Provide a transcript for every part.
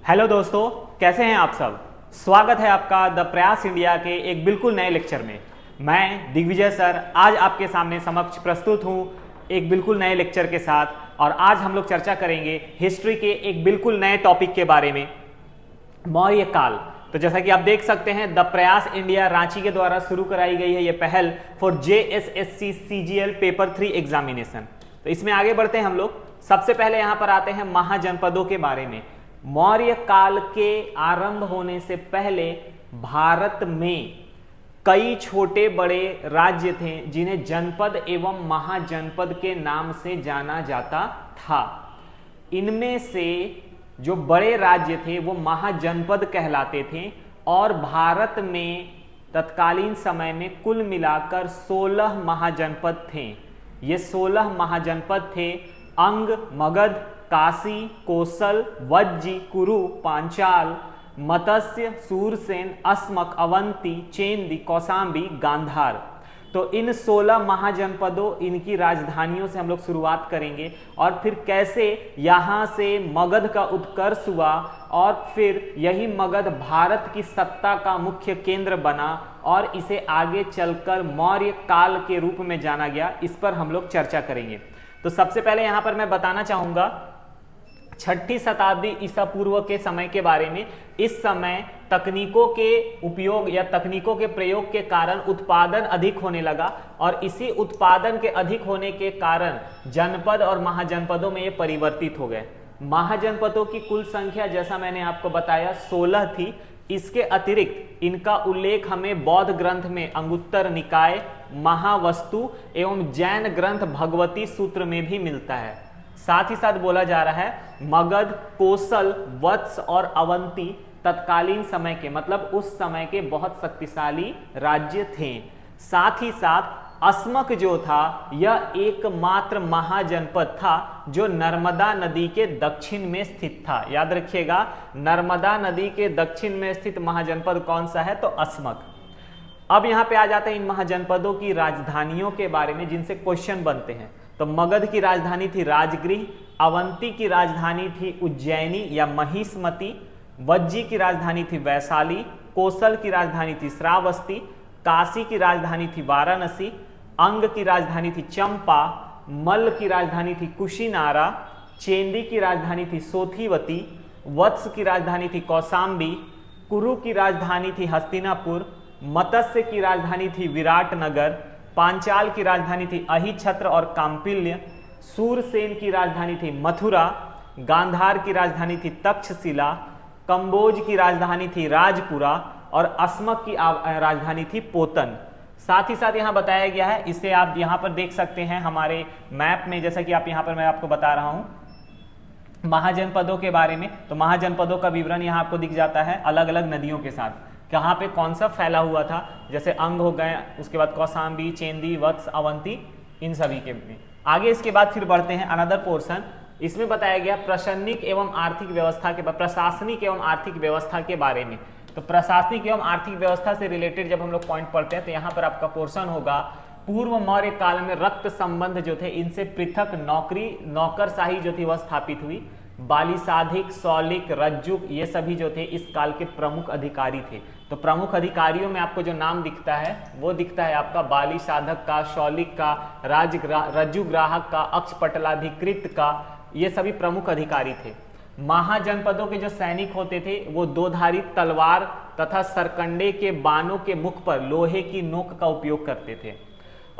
Hello दोस्तों, कैसे हैं आप सब। स्वागत है आपका द प्रयास इंडिया के एक बिल्कुल नए लेक्चर में। मैं दिग्विजय सर आज आपके सामने समक्ष प्रस्तुत हूं एक बिल्कुल नए लेक्चर के साथ। और आज हम लोग चर्चा करेंगे हिस्ट्री के एक बिल्कुल नए टॉपिक के बारे में, मौर्य काल। तो जैसा कि आप देख सकते हैं, द प्रयास इंडिया रांची के द्वारा शुरू कराई गई है ये पहल for JSSC CGL paper 3 examination. तो इसमें आगे बढ़ते हैं हम लोग। सबसे पहले यहां पर आते हैं महाजनपदों के बारे में। मौर्य काल के आरंभ होने से पहले भारत में कई छोटे बड़े राज्य थे जिन्हें जनपद एवं महाजनपद के नाम से जाना जाता था। इनमें से जो बड़े राज्य थे वो महाजनपद कहलाते थे और भारत में तत्कालीन समय में कुल मिलाकर 16 महाजनपद थे। ये 16 महाजनपद थे अंग, मगध, काशी, कोसल, वज्जी, कुरु, पांचाल, मत्स्य, सूरसेन, अस्मक, अवंती, चेंदी, कौसांबी, गांधार। तो इन 16 महाजनपदों, इनकी राजधानियों से हम लोग शुरुआत करेंगे और फिर कैसे यहाँ से मगध का उत्कर्ष हुआ और फिर यही मगध भारत की सत्ता का मुख्य केंद्र बना और इसे आगे चलकर मौर्य काल के रूप में जाना गया। इस पर हम लोग चर्चा करेंगे। तो सबसे पहले यहाँ पर मैं बताना चाहूँगा 6ठी शताब्दी ईसा पूर्व के समय के बारे में। इस समय तकनीकों के उपयोग या तकनीकों के प्रयोग के कारण उत्पादन अधिक होने लगा और इसी उत्पादन के अधिक होने के कारण जनपद और महाजनपदों में ये परिवर्तित हो गए। महाजनपदों की कुल संख्या जैसा मैंने आपको बताया 16 थी। इसके अतिरिक्त इनका उल्लेख हमें बौद्ध ग्रंथ में अंगुत्तर निकाय, महावस्तु एवं जैन ग्रंथ भगवती सूत्र में भी मिलता है। साथ ही साथ बोला जा रहा है मगध, कोसल, वत्स और अवंती तत्कालीन समय के मतलब उस समय के बहुत शक्तिशाली राज्य थे। साथ ही साथ अस्मक जो था यह एकमात्र महाजनपद था जो नर्मदा नदी के दक्षिण में स्थित था। याद रखिएगा, नर्मदा नदी के दक्षिण में स्थित महाजनपद कौन सा है? तो अस्मक। अब यहाँ पे आ जाते हैं इन महाजनपदों की राजधानियों के बारे में जिनसे क्वेश्चन बनते हैं। तो मगध की राजधानी थी राजगृह, अवंती की राजधानी थी उज्जैनी या महिष्मती, वज्जी की राजधानी थी वैशाली, कोसल की राजधानी थी श्रावस्ती, काशी की राजधानी थी वाराणसी, अंग की राजधानी थी चंपा, मल्ल की राजधानी थी कुशीनारा, चेंदी की राजधानी थी सोथीवती, वत्स की राजधानी थी कौसांबी, कुरु की राजधानी थी हस्तिनापुर, मत्स्य की राजधानी थी विराटनगर, पांचाल की राजधानी थी अहिछत्र और काम्पिल्य, सूरसेन की राजधानी थी मथुरा, गांधार की राजधानी थी तक्षशिला, कंबोज की राजधानी थी राजपुरा और अस्मक की राजधानी थी पोतन। साथ ही साथ यहाँ बताया गया है, इसे आप यहाँ पर देख सकते हैं हमारे मैप में, जैसा कि आप यहाँ पर मैं आपको बता रहा हूँ महाजनपदों के बारे में। तो महाजनपदों का विवरण यहाँ आपको दिख जाता है अलग अलग नदियों के साथ, कहाँ पे कौन सा फैला हुआ था। जैसे अंग हो गए, उसके बाद कौसांबी, चेंदी, वत्स, अवंती, इन सभी के में। आगे इसके बाद फिर बढ़ते हैं अनदर पोर्शन। इसमें बताया गया प्रशासनिक एवं आर्थिक व्यवस्था के प्रशासनिक एवं आर्थिक व्यवस्था के बारे में। तो प्रशासनिक एवं आर्थिक व्यवस्था से रिलेटेड जब हम लोग पॉइंट पढ़ते हैं तो यहाँ पर आपका पोर्शन होगा पूर्व मौर्य काल में रक्त संबंध जो थे इनसे पृथक नौकरशाही जो थी वह स्थापित हुई। बाली साधिक, सौलिक, रज्जुक ये सभी जो थे इस काल के प्रमुख अधिकारी थे। तो प्रमुख अधिकारियों में आपको जो नाम दिखता है वो दिखता है आपका बाली साधक का, शौलिक का, रज्जुग्राहक का, अक्षपटलाधिकृत का, ये सभी प्रमुख अधिकारी थे। महाजनपदों के जो सैनिक होते थे वो दोधारी तलवार तथा सरकंडे के बाणों के मुख पर लोहे की नोक का उपयोग करते थे।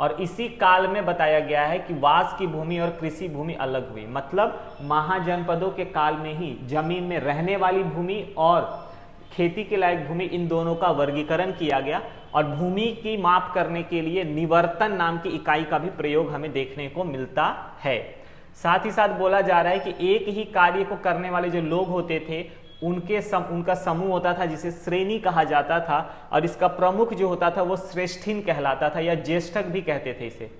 और इसी काल में बताया गया है कि वास की भूमि और कृषि भूमि अलग हुई। मतलब महाजनपदों के काल में ही जमीन में रहने वाली भूमि और खेती के लायक भूमि, इन दोनों का वर्गीकरण किया गया और भूमि की माप करने के लिए निवर्तन नाम की इकाई का भी प्रयोग हमें देखने को मिलता है। साथ ही साथ बोला जा रहा है कि एक ही कार्य को करने वाले जो लोग होते थे उनका समूह होता था जिसे श्रेणी कहा जाता था और इसका प्रमुख जो होता था वो श्रेष्ठीन कहलाता था या ज्येष्ठक भी कहते थे इसे।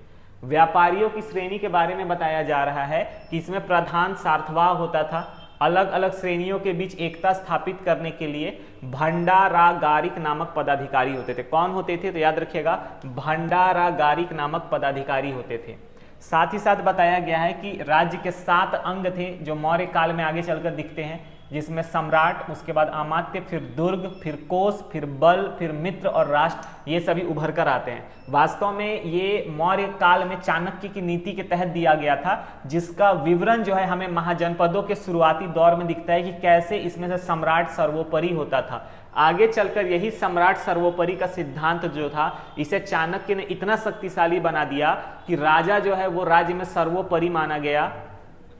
व्यापारियों की श्रेणी के बारे में बताया जा रहा है कि इसमें प्रधान सार्थवाह होता था। अलग अलग श्रेणियों के बीच एकता स्थापित करने के लिए भंडारागारिक नामक पदाधिकारी होते थे। कौन होते थे? तो याद रखिएगा, भंडारागारिक नामक पदाधिकारी होते थे। साथ ही साथ बताया गया है कि राज्य के 7 अंग थे जो मौर्य काल में आगे चलकर दिखते हैं। जिसमें सम्राट, उसके बाद अमात्य, फिर दुर्ग, फिर कोष, फिर बल, फिर मित्र और राष्ट्र, ये सभी उभर कर आते हैं। वास्तव में ये मौर्य काल में चाणक्य की नीति के तहत दिया गया था, जिसका विवरण जो है हमें महाजनपदों के शुरुआती दौर में दिखता है कि कैसे इसमें से सम्राट सर्वोपरि होता था। आगे चलकर यही सम्राट सर्वोपरि का सिद्धांत जो था, इसे चाणक्य ने इतना शक्तिशाली बना दिया कि राजा जो है वो राज्य में सर्वोपरि माना गया,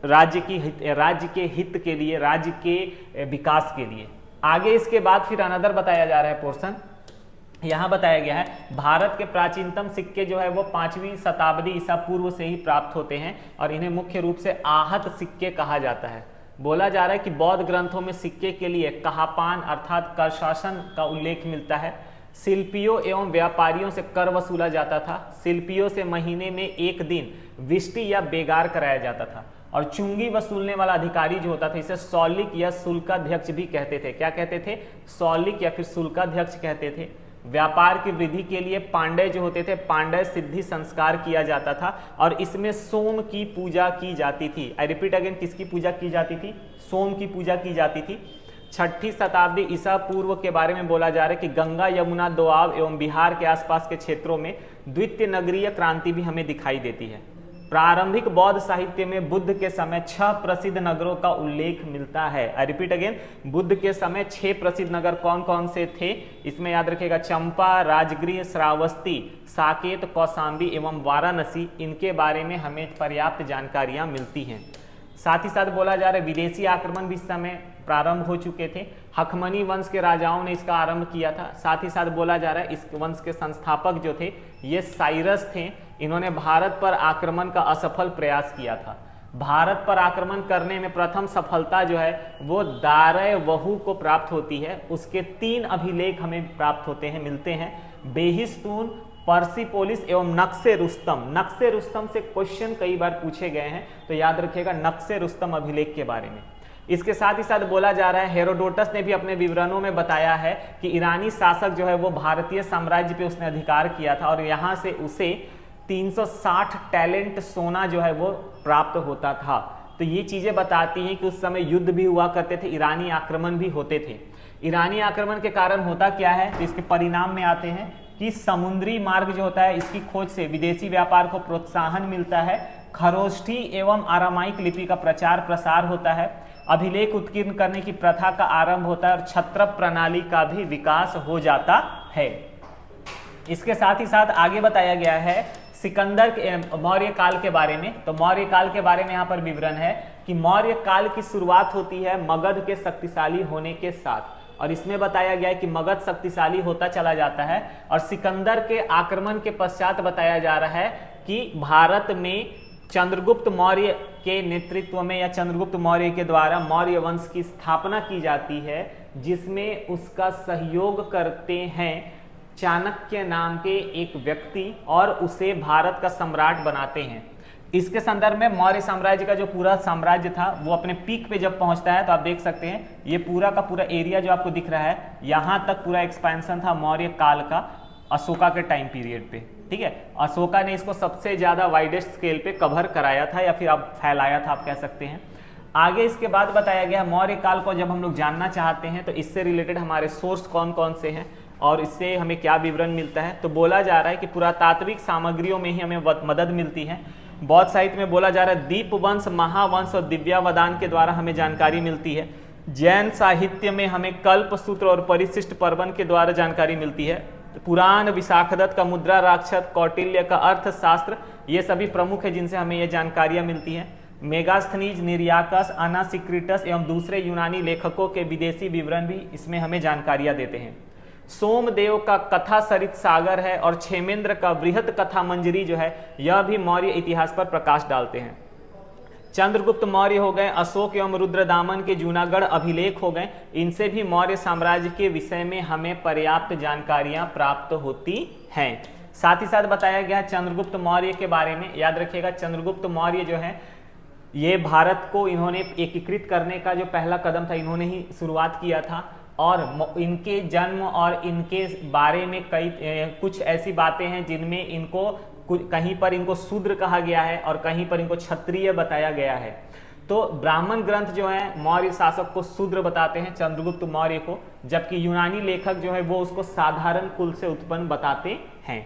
राज्य के हित के लिए, राज्य के विकास के लिए। आगे इसके बाद फिर अनदर बताया जा रहा है पोर्शन, यहां बताया गया है भारत के प्राचीनतम सिक्के जो है वो 5वीं शताब्दी ईसा पूर्व से ही प्राप्त होते हैं और इन्हें मुख्य रूप से आहत सिक्के कहा जाता है। बोला जा रहा है कि बौद्ध ग्रंथों में सिक्के के लिए कहापान अर्थात कर शासन का उल्लेख मिलता है। शिल्पियों एवं व्यापारियों से कर वसूला जाता था। शिल्पियों से महीने में एक दिन विष्टि या बेगार कराया जाता था। और चुंगी वसूलने वाला अधिकारी जो होता था इसे सौलिक या शुल्काध्यक्ष भी कहते थे। क्या कहते थे? सौलिक या फिर शुल्काध्यक्ष कहते थे। व्यापार की वृद्धि के लिए पांडय जो होते थे, पांडय सिद्धि संस्कार किया जाता था और इसमें सोम की पूजा की जाती थी। आई रिपीट अगेन, किसकी पूजा की जाती थी? सोम की पूजा की जाती थी। 6ठी शताब्दी ईसा पूर्व के बारे में बोला जा रहा है कि गंगा, यमुना, दोआब एवं बिहार के आसपास के क्षेत्रों में द्वितीय नगरीय क्रांति भी हमें दिखाई देती है। प्रारंभिक बौद्ध साहित्य में बुद्ध के समय 6 प्रसिद्ध नगरों का उल्लेख मिलता है। आई रिपीट अगेन, बुद्ध के समय 6 प्रसिद्ध नगर कौन कौन से थे? इसमें याद रखिएगा चंपा, राजगृह, श्रावस्ती, साकेत, कौशाम्बी एवं वाराणसी। इनके बारे में हमें पर्याप्त जानकारियां मिलती हैं। साथ ही साथ बोला जा रहा है विदेशी आक्रमण भी इस समय प्रारंभ हो चुके थे। हखमनी वंश के राजाओं ने इसका आरंभ किया था। साथ ही साथ बोला जा रहा है इस वंश के संस्थापक जो थे ये साइरस थे। इन्होंने भारत पर आक्रमण का असफल प्रयास किया था। भारत पर आक्रमण करने में प्रथम सफलता जो है वो दारयवहु को प्राप्त होती है। उसके 3 अभिलेख हमें प्राप्त होते हैं, मिलते हैं, बेहिस्तून, पर्सिपोलिस एवं नक्शे रुस्तम। नक्शे रुस्तम से क्वेश्चन कई बार पूछे गए हैं, तो याद रखिएगा नक्शे रुस्तम अभिलेख के बारे में। इसके साथ ही साथ बोला जा रहा है हेरोडोटस ने भी अपने विवरणों में बताया है कि ईरानी शासक जो है वो भारतीय साम्राज्य पे उसने अधिकार किया था और यहाँ से उसे 360 टैलेंट सोना जो है वो प्राप्त होता था। तो ये चीजें बताती हैं कि उस समय युद्ध भी हुआ करते थे, ईरानी आक्रमण भी होते थे। ईरानी आक्रमण के कारण होता क्या है, तो इसके परिणाम में आते हैं कि समुद्री मार्ग जो होता है इसकी खोज से विदेशी व्यापार को प्रोत्साहन मिलता है। खरोष्ठी एवं आरामाइक लिपि का प्रचार प्रसार होता है। अभिलेख उत्कीर्ण करने की प्रथा का आरंभ होता है और छत्रप प्रणाली का भी विकास हो जाता है। इसके साथ ही साथ आगे बताया गया है सिकंदर के मौर्य काल के बारे में। तो मौर्य काल के बारे में यहाँ पर विवरण है कि मौर्य काल की शुरुआत होती है मगध के शक्तिशाली होने के साथ और इसमें बताया गया है कि मगध शक्तिशाली होता चला जाता है और सिकंदर के आक्रमण के पश्चात बताया जा रहा है कि भारत में चंद्रगुप्त मौर्य के नेतृत्व में या चंद्रगुप्त मौर्य के द्वारा मौर्य वंश की स्थापना की जाती है, जिसमें उसका सहयोग करते हैं चाणक्य नाम के एक व्यक्ति और उसे भारत का सम्राट बनाते हैं। इसके संदर्भ में मौर्य साम्राज्य का जो पूरा साम्राज्य था वो अपने पीक पे जब पहुंचता है तो आप देख सकते हैं ये पूरा का पूरा एरिया जो आपको दिख रहा है यहां तक पूरा एक्सपेंशन था मौर्य काल का अशोका के टाइम पीरियड पे। ठीक है, अशोका ने इसको सबसे ज्यादा वाइडेस्ट स्केल पे कवर कराया था या फिर आप फैलाया था, आप कह सकते हैं। आगे इसके बाद बताया गया मौर्य काल को जब हम लोग जानना चाहते हैं तो इससे रिलेटेड हमारे सोर्स कौन कौन से हैं और इससे हमें क्या विवरण मिलता है। तो बोला जा रहा है कि पुरातात्विक सामग्रियों में ही हमें मदद मिलती है। बौद्ध साहित्य में बोला जा रहा है दीपवंश, महावंश और दिव्यावदान के द्वारा हमें जानकारी मिलती है। जैन साहित्य में हमें कल्पसूत्र और परिशिष्ट पर्वन के द्वारा जानकारी मिलती है। पुराण, विशाखदत्त का मुद्रा राक्षस, कौटिल्य का अर्थशास्त्र, ये सभी प्रमुख है जिनसे हमें ये जानकारियां मिलती हैं। मेगास्थनीज, निर्याकस, अनासिक्रिटस एवं दूसरे यूनानी लेखकों के विदेशी विवरण भी इसमें हमें जानकारियां देते हैं। सोमदेव का कथा सरित सागर है और क्षेमेंद्र का वृहत कथा मंजरी जो है यह भी मौर्य इतिहास पर प्रकाश डालते हैं। चंद्रगुप्त मौर्य हो गए, अशोक एवं रुद्रदामन के जूनागढ़ अभिलेख हो गए, इनसे भी मौर्य साम्राज्य के विषय में हमें पर्याप्त जानकारियां प्राप्त होती हैं। साथ ही साथ बताया गया चंद्रगुप्त मौर्य के बारे में। याद रखिएगा चंद्रगुप्त मौर्य जो है ये भारत को इन्होंने एकीकृत करने का जो पहला कदम था इन्होंने ही शुरुआत किया था और इनके जन्म और इनके बारे में कुछ ऐसी बातें हैं जिनमें इनको कहीं पर इनको शूद्र कहा गया है और कहीं पर इनको क्षत्रिय बताया गया है। तो ब्राह्मण ग्रंथ जो है मौर्य शासक को शूद्र बताते हैं, चंद्रगुप्त मौर्य को, जबकि यूनानी लेखक जो है वो उसको साधारण कुल से उत्पन्न बताते हैं।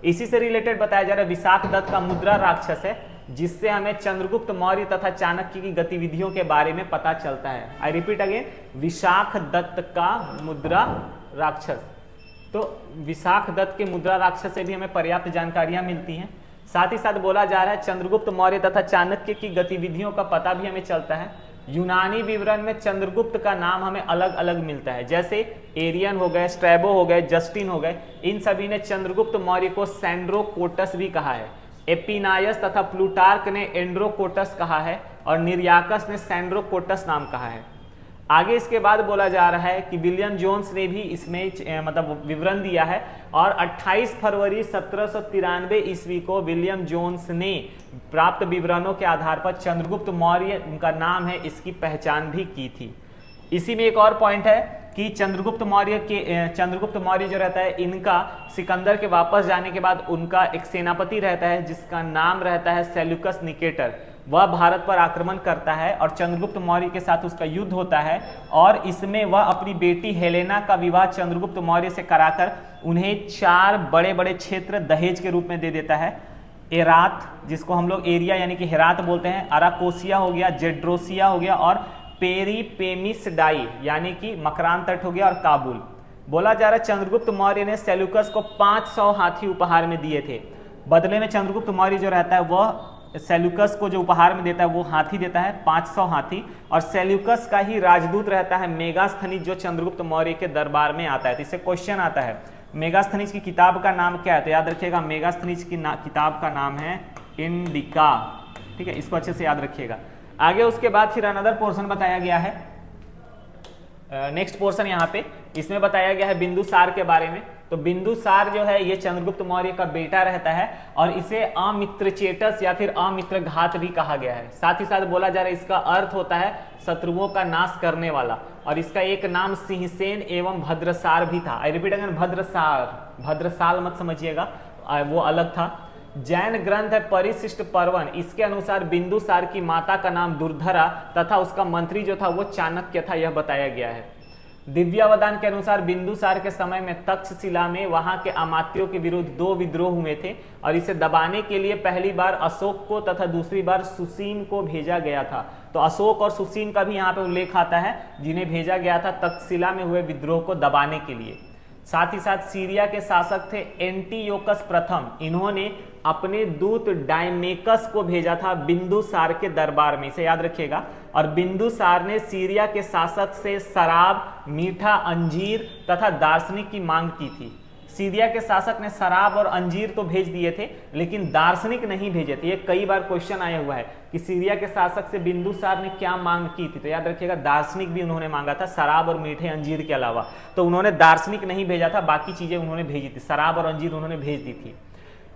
इसी से रिलेटेड बताया जा रहा है विशाख दत्त का मुद्रा राक्षस है, जिससे हमें चंद्रगुप्त मौर्य तथा चाणक्य की गतिविधियों के बारे में पता चलता है। I repeat again, Vishakh Datta का मुद्रा राक्षस। तो विशाख दत्त के मुद्रा राक्षस से भी हमें पर्याप्त जानकारियां मिलती हैं। साथ ही साथ बोला जा रहा है चंद्रगुप्त मौर्य तथा चाणक्य की गतिविधियों का पता भी हमें चलता है। यूनानी विवरण में चंद्रगुप्त का नाम हमें अलग अलग मिलता है, जैसे एरियन हो गए, स्ट्रैबो हो गए, जस्टिन हो गए, इन सभी ने चंद्रगुप्त मौर्य को सैंड्रोकोटस भी कहा है। एपिनायस तथा प्लूटार्क ने एंड्रोकोटस कहा है और निर्याकस ने सैंड्रोकोटस नाम कहा है। आगे इसके बाद बोला जा रहा है कि विलियम जोन्स ने भी इसमें मतलब विवरण दिया है और 28 फरवरी 1793 ईस्वी को विलियम जोन्स ने प्राप्त विवरणों के आधार पर चंद्रगुप्त मौर्य उनका नाम है इसकी पहचान भी की थी। इसी में एक और पॉइंट है कि चंद्रगुप्त मौर्य जो रहता है, इनका सिकंदर के वापस जाने के बाद उनका एक सेनापति रहता है जिसका नाम रहता है सेल्यूकस निकेटर। वह भारत पर आक्रमण करता है और चंद्रगुप्त मौर्य के साथ उसका युद्ध होता है और इसमें वह अपनी बेटी हेलेना का विवाह चंद्रगुप्त मौर्य से कराकर उन्हें 4 बड़े बड़े क्षेत्र दहेज के रूप में दे देता है। एरात, जिसको हम लोग एरिया यानी कि हेरात बोलते हैं, अराकोसिया हो गया, जेड्रोसिया हो गया और पेरीपेमिसडाई यानी कि मकरान तट हो गया और काबुल। बोला जा रहा है चंद्रगुप्त मौर्य ने सेल्यूकस को 500 हाथी उपहार में दिए थे। बदले में चंद्रगुप्त मौर्य जो रहता है वह सेल्यूकस को जो उपहार में देता है वो हाथी देता है, 500 हाथी, और सेल्यूकस का ही राजदूत रहता है मेगास्थनीज जो चंद्रगुप्त मौर्य के दरबार में आता है। तो इससे क्वेश्चन आता है मेगास्थनीज की किताब का नाम क्या है, तो याद रखिएगा मेगास्थनीज की किताब का नाम है इंडिका। ठीक है, इसको अच्छे से याद रखिएगा। आगे उसके बाद फिर अनदर पोर्शन बताया गया है, नेक्स्ट पोर्शन यहाँ पे इसमें बताया गया है बिंदुसार के बारे में। तो बिंदुसार जो है ये चंद्रगुप्त मौर्य का बेटा रहता है और इसे अमित्रचेटस या फिर अमित्रघात भी कहा गया है। साथ ही साथ बोला जा रहा है इसका अर्थ होता है शत्रुओं का नाश करने वाला, और इसका एक नाम सिंहसेन एवं भद्रसार भी था। आई रिपीट अगेन, भद्रसाल मत समझिएगा, वो अलग था। जैन ग्रंथ है परिशिष्ट पर्वन, इसके अनुसार बिंदुसार की माता का नाम दुर्धरा तथा उसका मंत्री जो था वो चाणक्य था, यह बताया गया है। दिव्यावदान के अनुसार बिंदुसार के समय में तक्षशिला में वहां के अमात्यों के विरुद्ध 2 विद्रोह हुए थे और इसे दबाने के लिए पहली बार अशोक को तथा दूसरी बार सुसीम को भेजा गया था। तो अशोक और सुसीम का भी यहाँ पे उल्लेख आता है जिन्हें भेजा गया था तक्षशिला में हुए विद्रोह को दबाने के लिए। साथ ही साथ सीरिया के शासक थे एंटीयोकस प्रथम, इन्होंने अपने दूत डायमेकस को भेजा था बिंदुसार के दरबार में, इसे याद रखिएगा। और बिंदुसार ने सीरिया के शासक से शराब, मीठा अंजीर तथा दार्शनिक की मांग की थी। सीरिया के शासक ने शराब और अंजीर तो भेज दिए थे लेकिन दार्शनिक नहीं भेजे थे। ये कई बार क्वेश्चन आया हुआ है कि सीरिया के शासक से बिंदुसार ने क्या मांग की थी, तो याद रखिएगा दार्शनिक भी उन्होंने मांगा था, शराब और मीठे अंजीर के अलावा। तो उन्होंने दार्शनिक नहीं भेजा था, बाकी चीजें उन्होंने भेजी थी, शराब और अंजीर उन्होंने भेज दी थी।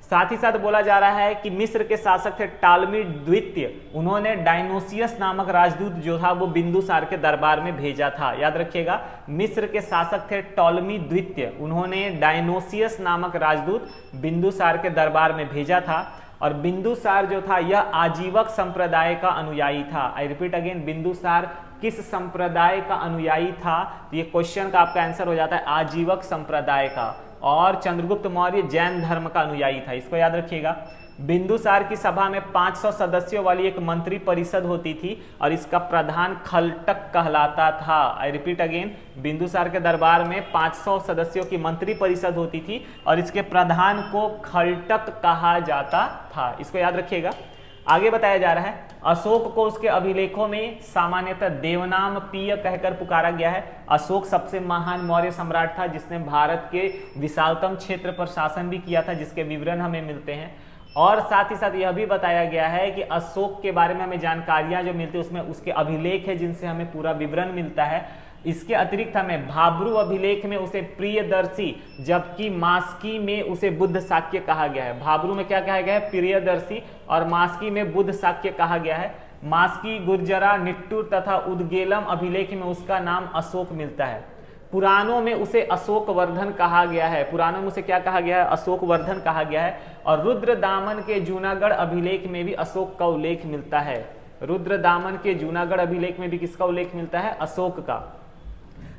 साथ ही साथ बोला जा रहा है कि मिस्र के शासक थे टालमी द्वितीय, उन्होंने डायनोसियस नामक राजदूत जो था वो बिंदुसार के दरबार में भेजा था। याद रखिएगा मिस्र के शासक थे टॉलमी द्वितीय, उन्होंने डायनोसियस नामक राजदूत बिंदुसार के दरबार में भेजा था। और बिंदुसार जो था यह आजीवक संप्रदाय का अनुयायी था। आई रिपीट अगेन, बिंदुसार किस संप्रदाय का अनुयायी था, तो ये क्वेश्चन का आपका आंसर हो जाता है आजीवक संप्रदाय का। और चंद्रगुप्त मौर्य जैन धर्म का अनुयायी था, इसको याद रखिएगा। बिंदुसार की सभा में 500 सदस्यों वाली एक मंत्री परिषद होती थी और इसका प्रधान खलटक कहलाता था। आई रिपीट अगेन, बिंदुसार के दरबार में 500 सदस्यों की मंत्री परिषद होती थी और इसके प्रधान को खलटक कहा जाता था, इसको याद रखिएगा। आगे बताया जा रहा है अशोक को उसके अभिलेखों में सामान्यतः देवनाम पीय कहकर पुकारा गया है। अशोक सबसे महान मौर्य सम्राट था जिसने भारत के विशालतम क्षेत्र पर शासन भी किया था, जिसके विवरण हमें मिलते हैं। और साथ ही साथ यह भी बताया गया है कि अशोक के बारे में हमें जानकारियां जो मिलती है उसमें उसके अभिलेख है जिनसे हमें पूरा विवरण मिलता है। इसके अतिरिक्त हमें भाब्रू अभिलेख में उसे प्रियदर्शी, जबकि मास्की में उसे बुद्ध शाक्य कहा गया है। भाब्रू में क्या कहा गया है, प्रियदर्शी, और मास्की में बुद्ध शाक्य कहा गया है। मास्की, गुर्जरा, निट्टूर तथा उदगेलम अभिलेख में उसका नाम अशोक मिलता है। पुराणों में उसे अशोक वर्धन कहा गया है, पुराणों में उसे क्या कहा गया है, अशोक वर्धन कहा गया है। और रुद्र दामन के जूनागढ़ अभिलेख में भी अशोक का उल्लेख मिलता है। रुद्रदामन के जूनागढ़ अभिलेख में भी किसका उल्लेख मिलता है? अशोक का।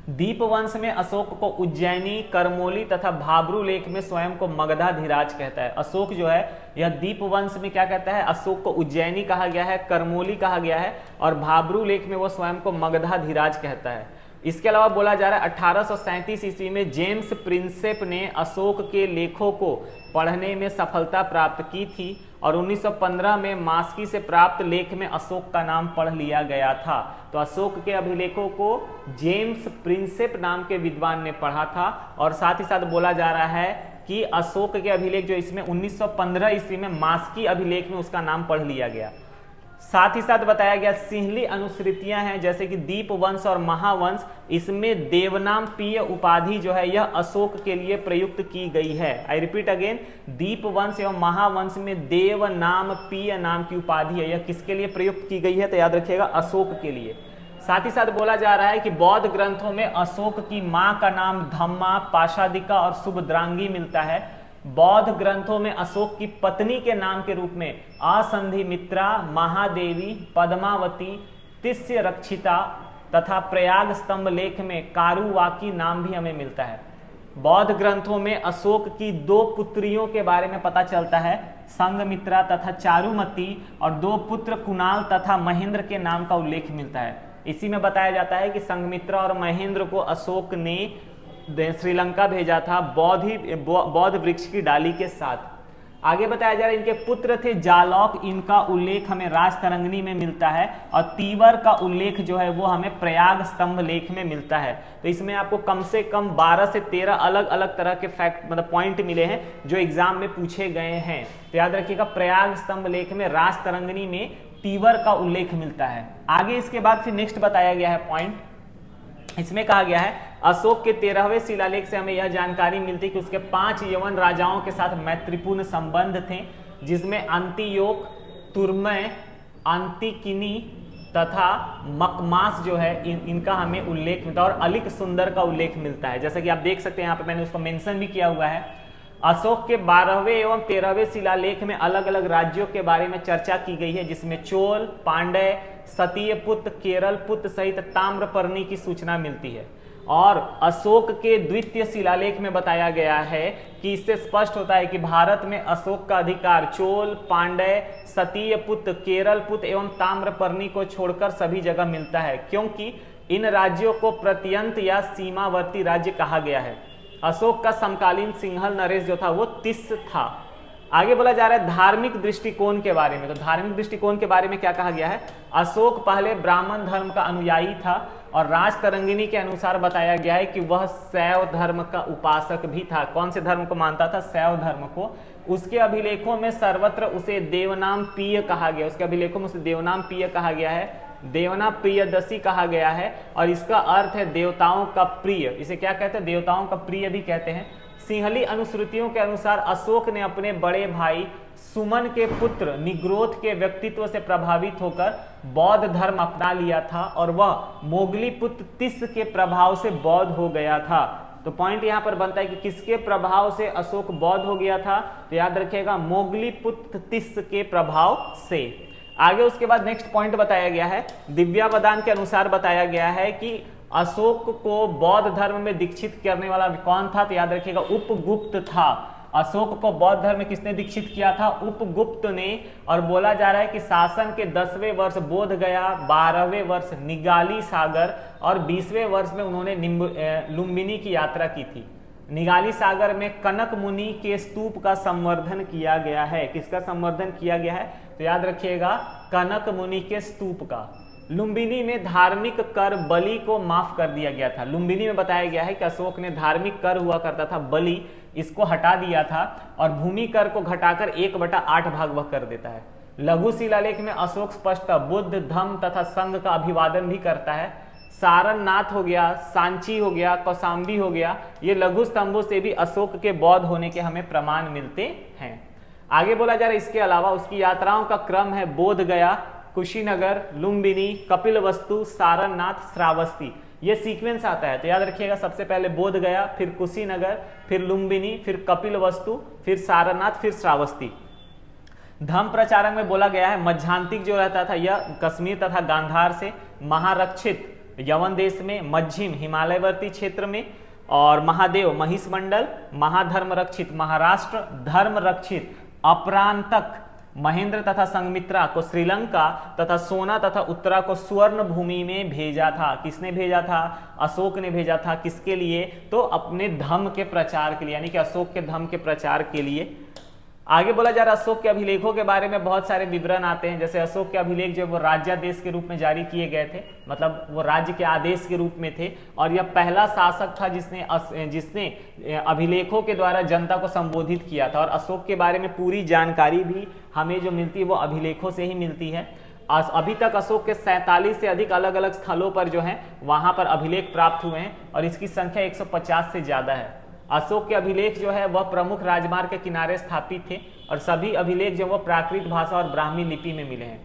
दीपवंश में अशोक को उज्जैनी, करमोली तथा भाब्रू लेख में स्वयं को मगधाधिराज कहता है। अशोक जो है यह दीपवंश में क्या कहता है? अशोक को उज्जैनी कहा गया है, करमोली कहा गया है और भाब्रू लेख में वो स्वयं को मगधाधिराज कहता है। इसके अलावा बोला जा रहा है 1837 ईस्वी में जेम्स प्रिंसेप ने अशोक के लेखों को पढ़ने में सफलता प्राप्त की थी और 1915 में मास्की से प्राप्त लेख में अशोक का नाम पढ़ लिया गया था। तो अशोक के अभिलेखों को जेम्स प्रिंसेप नाम के विद्वान ने पढ़ा था और साथ ही साथ बोला जा रहा है कि अशोक के अभिलेख जो इसमें 1915 ईस्वी में मास्की अभिलेख में उसका नाम पढ़ लिया गया। साथ ही साथ बताया गया सिंहली अनुश्रुतियां हैं जैसे कि दीपवंश और महावंश, इसमें देवनाम पीय उपाधि जो है यह अशोक के लिए प्रयुक्त की गई है। आई रिपीट अगेन, दीपवंश एवं महावंश में देवनाम पीय नाम की उपाधि है, यह किसके लिए प्रयुक्त की गई है? तो याद रखिएगा अशोक के लिए। साथ ही साथ बोला जा रहा है कि बौद्ध ग्रंथों में अशोक की मां का नाम धम्मा, पाशादिका और सुभद्रांगी मिलता है। बौद्ध ग्रंथों में अशोक की पत्नी के नाम के रूप में असंधिमित्रा, महादेवी, पद्मावती, तिस्य रक्षिता तथा प्रयाग स्तंभ लेख में कारुवाकी नाम भी हमें मिलता है। बौद्ध ग्रंथों में अशोक की 2 पुत्रियों के बारे में पता चलता है, संघमित्रा तथा चारुमती, और 2 पुत्र कुणाल तथा महेंद्र के नाम का उल्लेख मिलता है। इसी में बताया जाता है कि संघमित्रा और महेंद्र को अशोक ने श्रीलंका भेजा था बौद्ध वृक्ष की डाली के साथ। आगे बताया जा रहा है इनके पुत्र थे जालौक, इनका उल्लेख हमें राजतरंगिणी में मिलता है और तीवर का उल्लेख जो है वो हमें प्रयाग स्तंभ लेख में मिलता है। तो इसमें आपको कम से कम 12 से 13 अलग अलग तरह के फैक्ट मतलब पॉइंट मिले हैं जो एग्जाम में पूछे गए हैं। तो याद रखिएगा प्रयाग स्तंभ लेख में राजतरंगिणी में तीवर का उल्लेख मिलता है। आगे इसके बाद फिर नेक्स्ट बताया गया है पॉइंट, इसमें कहा गया है अशोक के 13वें शिलालेख से हमें यह जानकारी मिलती है कि उसके 5 यवन राजाओं के साथ मैत्रीपूर्ण संबंध थे, जिसमें अंतियोक, तुर्मय, अंतिकिनी तथा मकमास जो है इनका हमें उल्लेख मिलता है और अलिक सुंदर का उल्लेख मिलता है। जैसा कि आप देख सकते हैं यहाँ पे मैंने उसको मेंशन भी किया हुआ है। अशोक के 12वें एवं 13वें शिलालेख में अलग अलग राज्यों के बारे में चर्चा की गई है, जिसमें चोल, पांड्य, सतीयपुत्र, केरलपुत्र सहित ताम्रपर्णी की सूचना मिलती है। और अशोक के द्वितीय शिलालेख में बताया गया है कि इससे स्पष्ट होता है कि भारत में अशोक का अधिकार चोल, पांड्य, सतीयपुत्र, केरलपुत्र एवं ताम्रपर्णी को छोड़कर सभी जगह मिलता है, क्योंकि इन राज्यों को प्रत्यंत या सीमावर्ती राज्य कहा गया है। अशोक का समकालीन सिंहल नरेश जो था वो तिस्स था। आगे बोला जा रहा है धार्मिक दृष्टिकोण के बारे में। तो धार्मिक दृष्टिकोण के बारे में क्या कहा गया है? अशोक पहले ब्राह्मण धर्म का अनुयायी था और राजतरंगिणी के अनुसार बताया गया है कि वह शैव धर्म का उपासक भी था। कौन से धर्म को मानता था? शैव धर्म को। उसके अभिलेखों में सर्वत्र उसे देवनाम प्रिय कहा गया, उसके अभिलेखों में उसे देवनाम प्रिय कहा गया है, देवना प्रियदसी कहा गया है और इसका अर्थ है देवताओं का प्रिय। इसे क्या कहते हैं? देवताओं का प्रिय भी कहते हैं। सिंहली अनुश्रुतियों के अनुसार अशोक ने अपने बड़े भाई सुमन के पुत्र निग्रोध के व्यक्तित्व से प्रभावित होकर बौद्ध धर्म अपना लिया था और वह मोगली पुत्र तिस्स के प्रभाव से बौद्ध हो गया था। तो पॉइंट यहां पर बनता है कि किसके प्रभाव से अशोक बौद्ध हो गया था? तो याद रखिएगा मोगली पुत्र तिस्स के प्रभाव से। आगे उसके बाद नेक्स्ट पॉइंट बताया गया है, दिव्यावदान के अनुसार बताया गया है कि अशोक को बौद्ध धर्म में दीक्षित करने वाला कौन था? तो याद रखिएगा उपगुप्त था। अशोक को बौद्ध धर्म में किसने दीक्षित किया था? उपगुप्त ने। और बोला जा रहा है कि शासन के 10वें वर्ष बोध गया, 12वें वर्ष निगाली सागर और 20वें वर्ष में उन्होंने लुम्बिनी की यात्रा की थी। निगाली सागर में कनक मुनि के स्तूप का संवर्धन किया गया है। किसका संवर्धन किया गया है? तो याद रखिएगा कनक मुनि के स्तूप का। लुम्बिनी में धार्मिक कर बलि को माफ कर दिया गया था। लुम्बिनी में बताया गया है कि अशोक ने धार्मिक कर हुआ करता था बलि, इसको हटा दिया था और भूमि कर को घटाकर 1/8 भाग वह कर देता है। लघु शिलालेख में अशोक स्पष्ट बुद्ध, धम्म तथा संघ का अभिवादन भी करता है। सारनाथ हो गया, सांची हो गया, कौशाम्बी हो गया, ये लघु स्तंभों से भी अशोक के बौद्ध होने के हमें प्रमाण मिलते हैं। आगे बोला जा रहा है इसके अलावा उसकी यात्राओं का क्रम है बोध गया, कुशीनगर, लुम्बिनी, कपिलवस्तु, सारनाथ, श्रावस्ती, ये सीक्वेंस आता है। तो याद रखिएगा सबसे पहले बोध गया, फिर कुशीनगर, फिर लुम्बिनी, फिर कपिलवस्तु, फिर सारनाथ, फिर श्रावस्ती। धर्म प्रचारक में बोला गया है मध्यांतिक जो रहता था यह कश्मीर तथा गांधार से, महारक्षित यवन देश में, मध्यम हिमालयवर्ती क्षेत्र में, और महादेव महिष मंडल, महाधर्म रक्षित महाराष्ट्र, धर्म रक्षित अपरांतक महेंद्र तथा संगमित्रा को श्रीलंका तथा सोना तथा उत्तरा को स्वर्ण भूमि में भेजा था। किसने भेजा था? अशोक ने भेजा था। किसके लिए? तो अपने धर्म के प्रचार के लिए, यानी कि अशोक के धर्म के प्रचार के लिए। आगे बोला जा रहा है अशोक के अभिलेखों के बारे में बहुत सारे विवरण आते हैं। जैसे अशोक के अभिलेख जो वो राज्यादेश के रूप में जारी किए गए थे, मतलब वो राज्य के आदेश के रूप में थे, और यह पहला शासक था जिसने अभिलेखों के द्वारा जनता को संबोधित किया था। और अशोक के बारे में पूरी जानकारी भी हमें जो मिलती है वो अभिलेखों से ही मिलती है। अभी तक अशोक के 47 से अधिक अलग अलग स्थलों पर जो है वहां पर अभिलेख प्राप्त हुए हैं, और इसकी संख्या 150 से ज्यादा है। अशोक के अभिलेख जो है वह प्रमुख राजमार्ग के किनारे स्थापित थे, और सभी अभिलेख जो वो प्राकृत भाषा और ब्राह्मी लिपि में मिले हैं।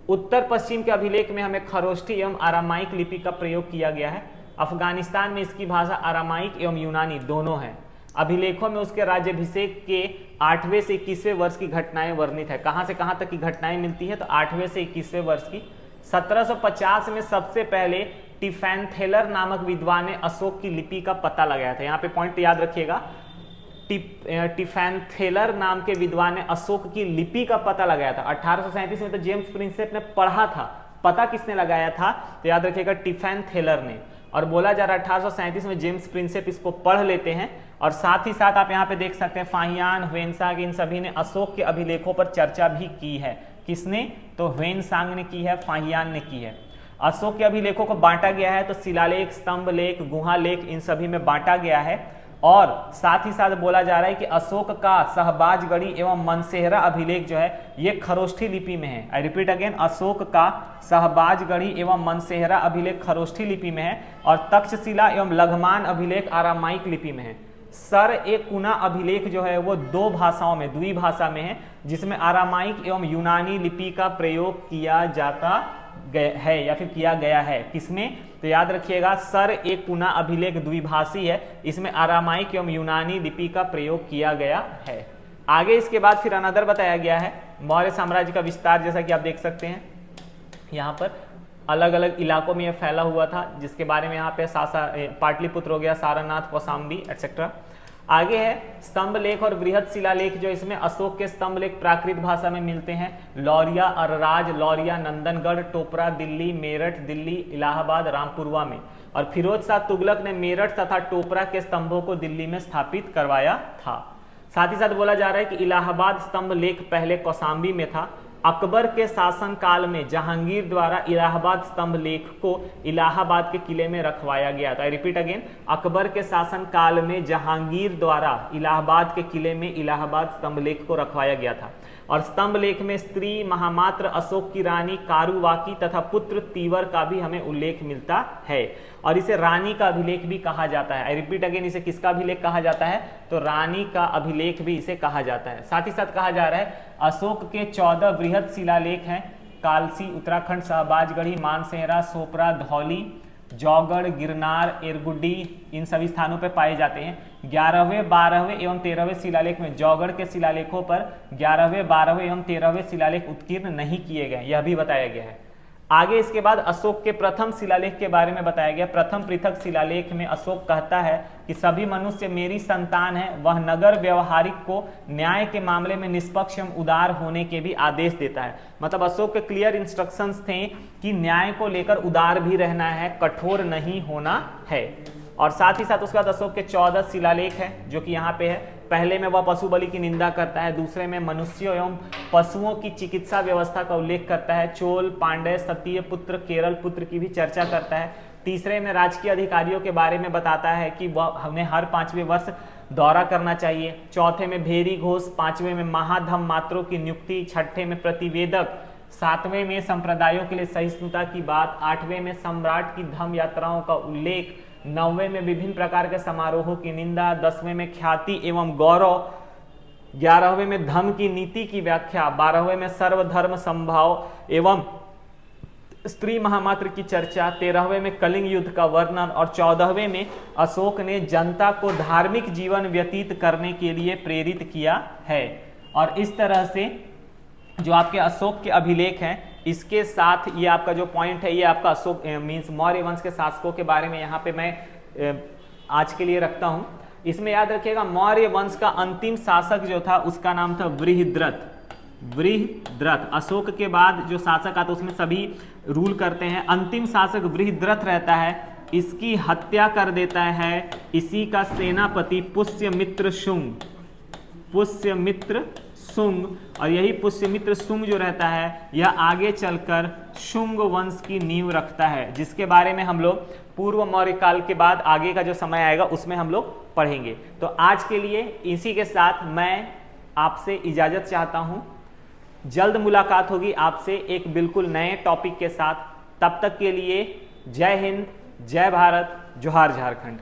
उत्तर पश्चिम के अभिलेख में हमें खरोष्ठी एवं आरामाइक लिपि का प्रयोग किया गया है। अफगानिस्तान में इसकी भाषा आरामाइक एवं यूनानी दोनों है। अभिलेखों में उसके राज्याभिषेक के 8वें से 21वें वर्ष की घटनाएं वर्णित है। कहां से कहां तक की घटनाएं मिलती है? तो 8वें से 21वें वर्ष की। 1750 में सबसे पहले टिफैनथेलर नामक विद्वान ने अशोक की लिपि का पता लगाया था। यहाँ पे पॉइंट याद रखिएगा, टिफैनथेलर नाम के विद्वान ने अशोक की लिपि का पता लगाया था। 1837 में तो जेम्स प्रिंसेप ने पढ़ा था, पता किसने लगाया था? तो याद रखिएगा टिफैनथेलर ने। और बोला जा रहा है 1837 में जेम्स प्रिंसेप इसको पढ़ लेते हैं। और साथ ही साथ आप यहाँ पे देख सकते हैं फाहियान, ह्वेनसांग, इन सभी ने अशोक के अभिलेखों पर चर्चा भी की है। किसने? तो ह्वेनसांग ने की है, फाहियान ने की है। अशोक के अभिलेखों को बांटा गया है तो शिलालेख, स्तंभ लेख, गुहा लेख, इन सभी में बांटा गया है। और साथ ही साथ बोला जा रहा है कि अशोक का सहबाजगढ़ी एवं मनसेहरा अभिलेख जो है ये खरोष्ठी लिपि में है। आई रिपीट अगेन, अशोक का सहबाजगढ़ी एवं मनसेहरा अभिलेख खरोष्ठी लिपि में है, और तक्षशिला एवं लघमान अभिलेख आरामाइक लिपि में है। सर एक कुना अभिलेख जो है वो दो भाषाओं में, द्विभाषा में है, जिसमें आरामाइक एवं यूनानी लिपि का प्रयोग किया जाता है या फिर किया गया है। किसमें? तो याद रखिएगा, सर एक पुना अभिलेख द्विभाषी है, इसमें आरामाइक एवं यूनानी लिपि का प्रयोग किया गया है। आगे इसके बाद फिर अनदर बताया गया है मौर्य साम्राज्य का विस्तार। जैसा कि आप देख सकते हैं यहाँ पर अलग अलग इलाकों में यह फैला हुआ था, जिसके बारे में यहाँ पे पाटलिपुत्र हो गया, सारनाथ, कौशाम्बी एटसेट्रा। आगे है स्तंभ लेख और बृहद शिलालेख, जो इसमें अशोक के स्तंभ लेख प्राकृत भाषा में मिलते हैं। लौरिया, अरराज, लौरिया, नंदनगढ़, टोपरा, दिल्ली, मेरठ, दिल्ली, इलाहाबाद, रामपुरवा में। और फिरोज शाह तुगलक ने मेरठ तथा टोपरा के स्तंभों को दिल्ली में स्थापित करवाया था। साथ ही साथ बोला जा रहा है कि इलाहाबाद स्तंभ लेख पहले कौशाम्बी में था। अकबर के शासन काल में जहांगीर द्वारा इलाहाबाद स्तंभ लेख को इलाहाबाद के किले में रखवाया गया था। आई रिपीट अगेन, अकबर के शासन काल में जहांगीर द्वारा इलाहाबाद के किले में इलाहाबाद स्तंभ लेख को रखवाया गया था। और स्तंभ लेख में स्त्री महामात्र अशोक की रानी कारुवाकी तथा पुत्र तीवर का भी हमें उल्लेख मिलता है, और इसे रानी का अभिलेख भी कहा जाता है। आई रिपीट अगेन, इसे किसका अभिलेख कहा जाता है? तो रानी का अभिलेख भी इसे कहा जाता है। साथ ही साथ कहा जा रहा है अशोक के 14 बृहद शिलालेख हैं। कालसी, उत्तराखंड, सहबाजगढ़ी, मानसेहरा, सोपरा, धौली, जौगढ़, गिरनार, एरगुड्डी, इन सभी स्थानों पर पाए जाते हैं। 11वें, 12वें एवं 13वें शिलालेख में जौगढ़ के शिलालेखों पर 11वें, 12वें एवं 13वें शिलालेख उत्कीर्ण नहीं किए गए, यह भी बताया गया है। आगे इसके बाद अशोक के प्रथम शिलालेख के बारे में बताया गया। प्रथम पृथक शिलालेख में अशोक कहता है कि सभी मनुष्य मेरी संतान है। वह नगर व्यवहारिक को न्याय के मामले में निष्पक्ष एवं उदार होने के भी आदेश देता है। मतलब अशोक के क्लियर इंस्ट्रक्शंस थे कि न्याय को लेकर उदार भी रहना है, कठोर नहीं होना है। और साथ ही साथ उसके बाद अशोक के 14 शिलालेख है, जो कि यहाँ पे है। पहले में वह पशु बलि की निंदा करता है, दूसरे में मनुष्यों एवं पशुओं की चिकित्सा व्यवस्था का उल्लेख करता है, चोल, पांड्य, सतीय पुत्र, केरल पुत्र की भी चर्चा करता है। तीसरे में राजकीय अधिकारियों के बारे में बताता है कि वह हमें हर 5वें वर्ष दौरा करना चाहिए। चौथे में भेरी घोष, 5वें में महाधम मात्रों की नियुक्ति, 6ठे में प्रतिवेदक, 7वें में संप्रदायों के लिए सहिष्णुता की बात, 8वें में सम्राट की धम यात्राओं का उल्लेख, 9वें में विभिन्न प्रकार के समारोहों की निंदा, 10वें में ख्याति एवं गौरव, 11वें में धर्म की नीति की व्याख्या, 12वें में सर्वधर्म संभाव एवं स्त्री महामात्र की चर्चा, 13वें में कलिंग युद्ध का वर्णन, और 14वें में अशोक ने जनता को धार्मिक जीवन व्यतीत करने के लिए प्रेरित किया है। और इस तरह से जो आपके अशोक के अभिलेख हैं, इसके साथ ये आपका जो पॉइंट है, ये आपका अशोक मीन्स मौर्य वंश के शासकों के बारे में यहाँ पे मैं आज के लिए रखता हूँ। इसमें याद रखिएगा मौर्य वंश का अंतिम शासक जो था उसका नाम था बृहद्रथ। बृहद्रथ, अशोक के बाद जो शासक आता है उसमें सभी रूल करते हैं, अंतिम शासक बृहद्रथ रहता है। इसकी हत्या कर देता है इसी का सेनापति पुष्यमित्र शुंग। पुष्यमित्र शुंग, और यही पुष्यमित्र शुंग जो रहता है यह आगे चलकर शुंग वंश की नींव रखता है, जिसके बारे में हम लोग पूर्व मौर्य काल के बाद आगे का जो समय आएगा उसमें हम लोग पढ़ेंगे। तो आज के लिए इसी के साथ मैं आपसे इजाजत चाहता हूं। जल्द मुलाकात होगी आपसे एक बिल्कुल नए टॉपिक के साथ। तब तक के लिए जय हिंद, जय भारत, जोहार झारखंड।